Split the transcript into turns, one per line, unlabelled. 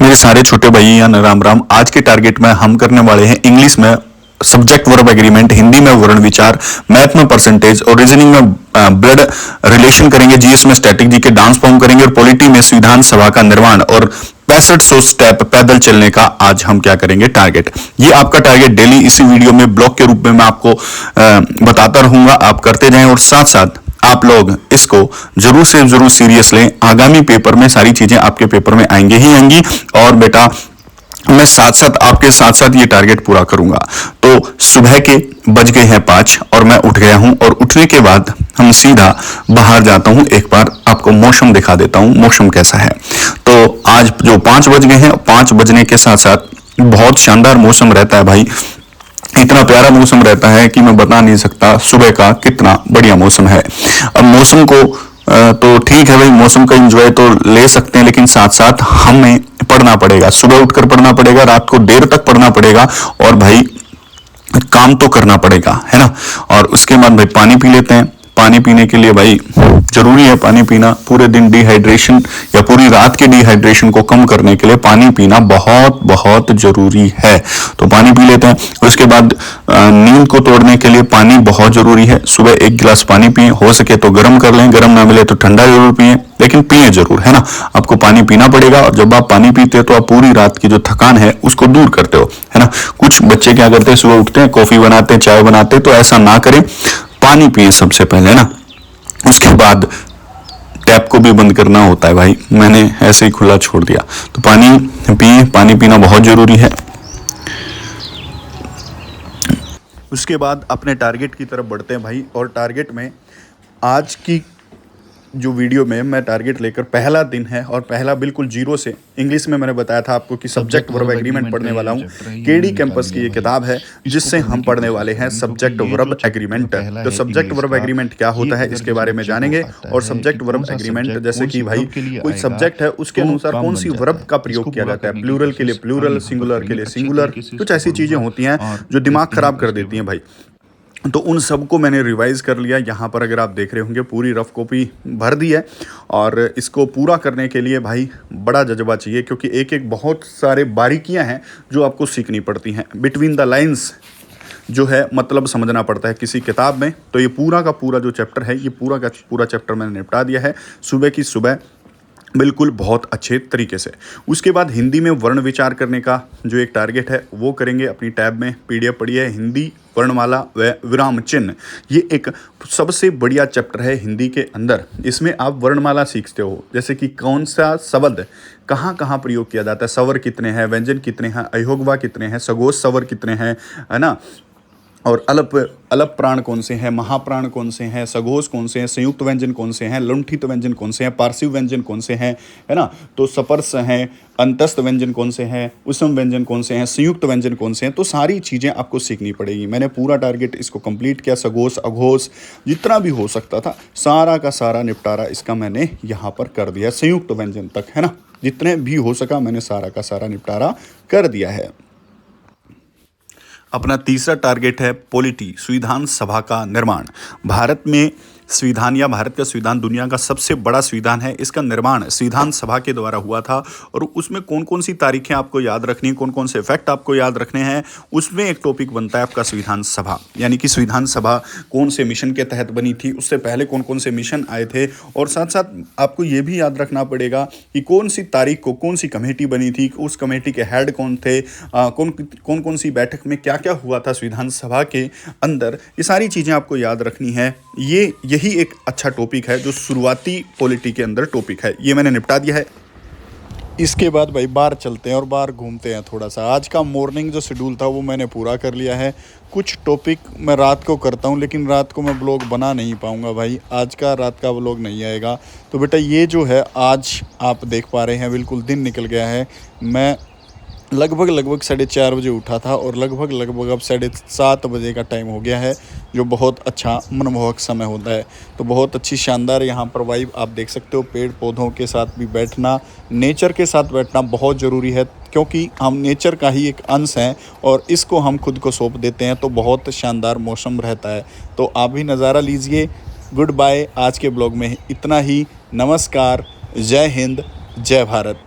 मेरे सारे छोटे भाइयों राम राम। आज के टारगेट में हम करने वाले हैं इंग्लिश में सब्जेक्ट वर्ब एग्रीमेंट, हिंदी में वर्ण विचार, मैथ में परसेंटेज और रीजनिंग में ब्लड रिलेशन करेंगे, जीएस में स्टैटिक जीके डांस फॉर्म करेंगे और पॉलिटी में संविधान सभा का निर्माण और 6500 स्टेप पैदल चलने का आज हम क्या करेंगे टारगेट। ये आपका टारगेट डेली इसी वीडियो में ब्लॉग के रूप में मैं आपको बताता रहूंगा, आप करते जाएं और साथ साथ आप लोग इसको जरूर से जरूर सीरियस लें। आगामी पेपर में सारी चीजें आपके पेपर में आएंगी ही आएंगी और बेटा मैं साथ साथ आपके साथ साथ ये टारगेट पूरा करूंगा। तो सुबह के बज गए हैं 5 और मैं उठ गया हूं और उठने के बाद हम सीधा बाहर जाता हूं। एक बार आपको मौसम दिखा देता हूं, मौसम कैसा है। तो आज जो 5 बज गए हैं, 5 बजने के साथ साथ बहुत शानदार मौसम रहता है भाई। इतना प्यारा मौसम रहता है कि मैं बता नहीं सकता सुबह का कितना बढ़िया मौसम है। अब मौसम को तो ठीक है भाई, मौसम का एंजॉय तो ले सकते हैं, लेकिन साथ साथ हमें पढ़ना पड़ेगा। सुबह उठकर पढ़ना पड़ेगा, रात को देर तक पढ़ना पड़ेगा और भाई काम तो करना पड़ेगा, है ना। और उसके बाद भाई पानी पी लेते हैं। पानी पीने के लिए भाई जरूरी है पानी पीना। पूरे दिन डिहाइड्रेशन या पूरी रात के डिहाइड्रेशन को कम करने के लिए पानी पीना बहुत बहुत जरूरी है। तो पानी पी लेते हैं। उसके बाद नींद को तोड़ने के लिए पानी बहुत जरूरी है। सुबह 1 गिलास पानी पिए, हो सके तो गर्म कर लें, गर्म ना मिले तो ठंडा जरूर पिए, लेकिन पिए जरूर, है ना। आपको पानी पीना पड़ेगा और जब आप पानी पीते हो तो आप पूरी रात की जो थकान है उसको दूर करते हो, है ना। कुछ बच्चे क्या करते हैं, सुबह उठते हैं कॉफी बनाते हैं, चाय बनाते हैं, तो ऐसा ना करें, पानी पिए सबसे पहले ना। उसके बाद टैप को भी बंद करना होता है भाई, मैंने ऐसे ही खुला छोड़ दिया। तो पानी पिए, पानी पीना बहुत जरूरी है। उसके बाद अपने टारगेट की तरफ बढ़ते हैं भाई। और टारगेट में आज की जो वीडियो में मैं टारगेट लेकर, पहला दिन है और पहला बिल्कुल जीरो से इंग्लिश में मैंने बताया था आपको कि सब्जेक्ट वर्ब एग्रीमेंट पढ़ने वाला हूँ। केडी कैंपस की ये किताब है जिससे हम पढ़ने वाले हैं सब्जेक्ट वर्ब एग्रीमेंट। तो सब्जेक्ट वर्ब एग्रीमेंट क्या होता है इसके बारे में जानेंगे। और सब्जेक्ट वर्ब एग्रीमेंट जैसे कि भाई कोई सब्जेक्ट है उसके अनुसार कौन सी वर्ब का प्रयोग किया जाता है, प्लूरल के लिए प्लूरल, सिंगुलर के लिए सिंगुलर, कुछ ऐसी चीजें होती हैं जो दिमाग खराब कर देती हैं भाई। तो उन सबको मैंने रिवाइज कर लिया। यहाँ पर अगर आप देख रहे होंगे पूरी रफ कॉपी भर दी है और इसको पूरा करने के लिए भाई बड़ा जज्बा चाहिए, क्योंकि एक एक बहुत सारे बारीकियाँ हैं जो आपको सीखनी पड़ती हैं। बिटवीन द लाइंस जो है मतलब समझना पड़ता है किसी किताब में। तो ये पूरा का पूरा जो चैप्टर है, ये पूरा का पूरा चैप्टर मैंने निपटा दिया है सुबह की सुबह, बिल्कुल बहुत अच्छे तरीके से। उसके बाद हिंदी में वर्ण विचार करने का जो एक टारगेट है वो करेंगे। अपनी टैब में पीडीएफ पड़ी है, हिंदी वर्णमाला व विराम चिन्ह। ये एक सबसे बढ़िया चैप्टर है हिंदी के अंदर। इसमें आप वर्णमाला सीखते हो, जैसे कि कौन सा शब्द कहाँ कहाँ प्रयोग किया जाता है, स्वर कितने हैं, व्यंजन कितने हैं, अयोगवा कितने हैं, सगोश स्वर कितने हैं, है ना। और अलप अलप प्राण कौन से हैं, महाप्राण कौन से हैं, सघोष कौन से हैं, संयुक्त व्यंजन कौन से हैं, लुंठित व्यंजन कौन से हैं, पार्श्व व्यंजन कौन से हैं, है ना। तो सपर्श हैं, अंतस्थ व्यंजन कौन से हैं, उसम व्यंजन कौन से हैं, संयुक्त व्यंजन कौन से हैं। तो सारी चीज़ें आपको सीखनी पड़ेगी। मैंने पूरा टारगेट इसको कंप्लीट किया। सघोष अघोष जितना भी हो सकता था सारा का सारा निपटारा इसका मैंने यहाँ पर कर दिया, संयुक्त व्यंजन तक, है ना। जितने भी हो सका मैंने सारा का सारा निपटारा कर दिया है। अपना तीसरा टारगेट है पॉलिटी, संविधान सभा का निर्माण। भारत में संविधान या भारत का संविधान दुनिया का सबसे बड़ा संविधान है। इसका निर्माण संविधान सभा के द्वारा हुआ था और उसमें कौन कौन सी तारीखें आपको याद रखनी है, कौन कौन से फैक्ट आपको याद रखने हैं, उसमें एक टॉपिक बनता है आपका संविधान सभा। यानी कि संविधान सभा कौन से मिशन के तहत बनी थी, उससे पहले कौन कौन से मिशन आए थे, और साथ साथ आपको ये भी याद रखना पड़ेगा कि कौन सी तारीख को कौन सी कमेटी बनी थी, उस कमेटी के हेड कौन थे, कौन कौन सी बैठक में क्या क्या हुआ था संविधान सभा के अंदर। ये सारी चीज़ें आपको याद रखनी है। यही एक अच्छा टॉपिक है जो शुरुआती पॉलिटी के अंदर टॉपिक है। ये मैंने निपटा दिया है। इसके बाद भाई बाहर चलते हैं और बाहर घूमते हैं थोड़ा सा। आज का मॉर्निंग जो शेड्यूल था वो मैंने पूरा कर लिया है। कुछ टॉपिक मैं रात को करता हूँ, लेकिन रात को मैं ब्लॉग बना नहीं पाऊँगा भाई। आज का रात का ब्लॉग नहीं आएगा। तो बेटा ये जो है आज आप देख पा रहे हैं बिल्कुल दिन निकल गया है। मैं लगभग 4:30 बजे उठा था और लगभग अब 7:30 बजे का टाइम हो गया है, जो बहुत अच्छा मनमोहक समय होता है। तो बहुत अच्छी शानदार यहाँ पर वाइब आप देख सकते हो। पेड़ पौधों के साथ भी बैठना, नेचर के साथ बैठना बहुत ज़रूरी है, क्योंकि हम नेचर का ही एक अंश हैं और इसको हम खुद को सौंप देते हैं। तो बहुत शानदार मौसम रहता है, तो आप भी नज़ारा लीजिए। Goodbye. आज के ब्लॉग में इतना ही। नमस्कार, जय हिंद, जय भारत।